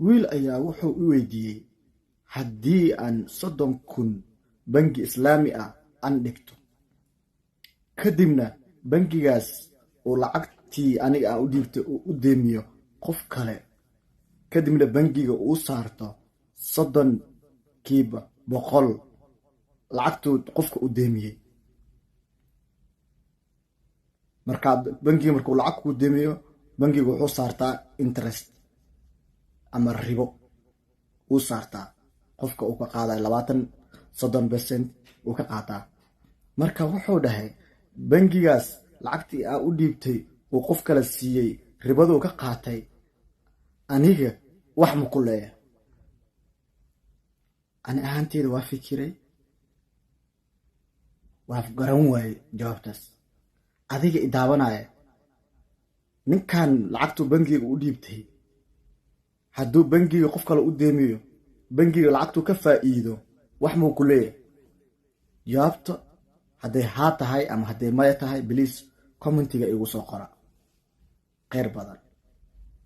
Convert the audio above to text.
wiil ayaa wuxuu u weydiiyey haddii aan 30,000 bangi islaami ah aan dhigto kadibna bangigaas uu lacagtii aniga aan u dhiibtay uu u deemiyo qof kale kadibna bangiga uu saarto 30% lacagtuu qofka u deemiyey markaa bangiga markuu lacag ku deemiyo bangiga wuxuu saartaa interest ama ribo uu saartaa qofka uu ka qaaday 30% uu ka qaataa marka wuxuu dhahay bangigaas lacagtii aan u dhiibtay uu qof kale siiyey ribaduu ka qaatay aniga wax ma ku leeyahay ani ahaanteeda waa fikiray waa garan waayey jawaabtaas adiga i daawanaya ninkan lacagtuu bangiga u dhiibtay hadduu bangiga qof kale u deemiyo bangiga lacagtuu ka faa'iido wax muu ku leeyahay jawaabta hadday haa tahay ama hadday maya tahay biliis commentiga igu soo qora kheyr badan